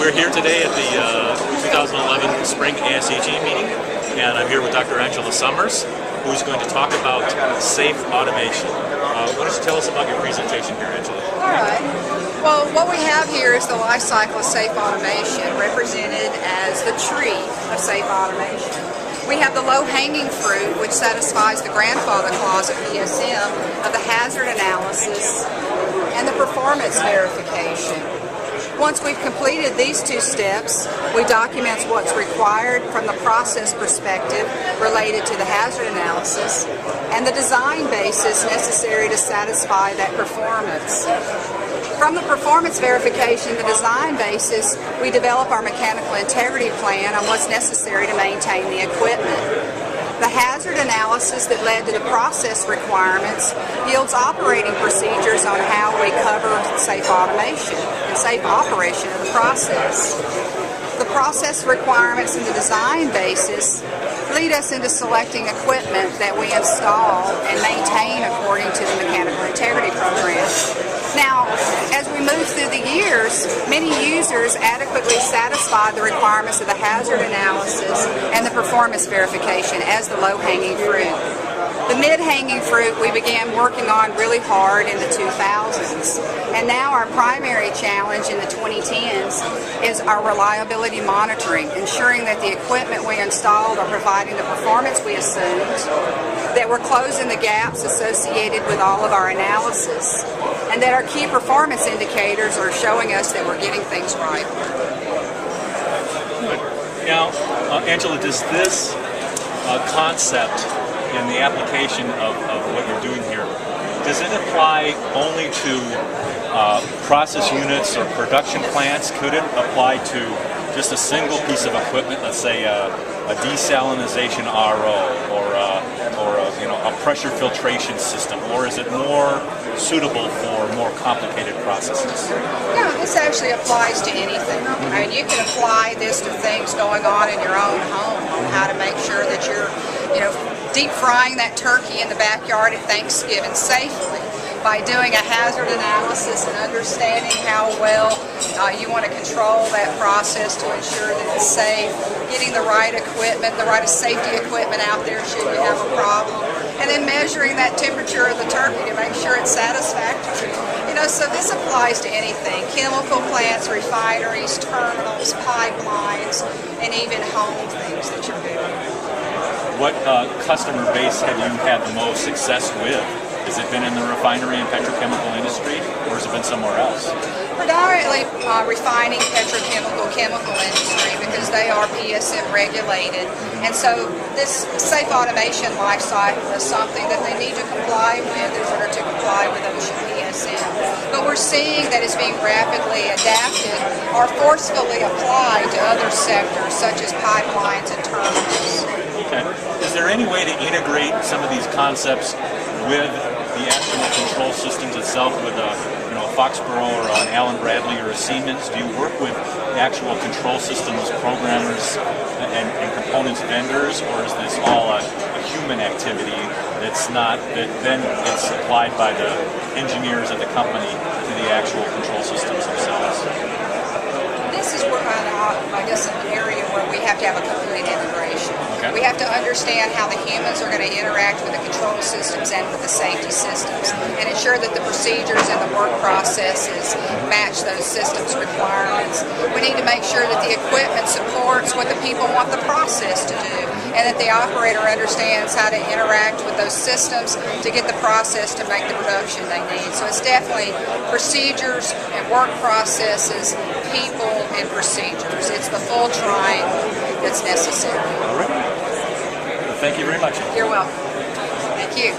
We're here today at the 2011 Spring SIS-TECH meeting, and I'm here with Dr. E.Summers, who's going to talk about safe automation. Why don't you tell us about your presentation here, Angela? All right. Well, what we have here is the life cycle of safe automation, represented as the tree of safe automation. We have the low-hanging fruit, which satisfies the grandfather clause of PSM of the hazard analysis and the performance verification. Once we've completed these two steps, we document what's required from the process perspective related to the hazard analysis and the design basis necessary to satisfy that performance. From the performance verification, the design basis, we develop our mechanical integrity plan on what's necessary to maintain the equipment. The hazard analysis that led to the process requirements yields operating procedures on how we cover safe automation and safe operation of the process. The process requirements and the design basis lead us into selecting equipment that we install and maintain according to the mechanical integrity program. Now, as we move through the years, many users adequately satisfy the requirements of the hazard analysis and the performance verification as the low-hanging fruit. The mid-hanging fruit we began working on really hard in the 2000s, and now our primary challenge in the 2010s is our reliability monitoring, ensuring that the equipment we installed are providing the performance we assumed, that we're closing the gaps associated with all of our analysis, and that our key performance indicators are showing us that we're getting things right. Now, Angela, does this concept and the application of what you're doing here, does it apply only to process units or production plants? Could it apply to just a single piece of equipment, let's say a desalinization RO or a pressure filtration system, or is it more suitable for more complicated processes? No, this actually applies to anything. I mean, you can apply this to things going on in your own home, on how to make sure that you're, deep frying that turkey in the backyard at Thanksgiving safely by doing a hazard analysis and understanding how well you want to control that process to ensure that it's safe, getting the right equipment, the right safety equipment out there should you have a problem, and then measuring that temperature of the turkey to make sure it's satisfactory. So this applies to anything: chemical plants, refineries, terminals, pipelines, and even home things that you're doing. What customer base have you had the most success with? Has it been in the refinery and petrochemical industry, or has it been somewhere else? Predominantly refining, petrochemical, chemical industry, because they are PSM regulated. And so this safe automation life cycle is something that they need to comply with in order to comply with OSHA PSM. But we're seeing that it's being rapidly adapted or forcefully applied to other sectors, such as pipelines and terminals. Okay. Is there any way to integrate some of these concepts with the actual control systems itself, with a Foxborough or an Allen Bradley or a Siemens? Do you work with actual control systems programmers and components vendors, or is this all a human activity that's not, that then it's applied by the engineers at the company to the actual control systems themselves? This is where I guess an area where we have to have a complete integration. Okay. We have to understand how the humans are going to interact with the control systems and with the safety systems, and ensure that the procedures and the work processes match those systems' requirements. We need to make sure that the equipment supports what the people want the process to do, and that the operator understands how to interact with those systems to get the process to make the production they need. So it's definitely procedures and work processes, people, and procedures. It's the full triangle that's necessary. All right. Well, thank you very much. You're welcome. Thank you.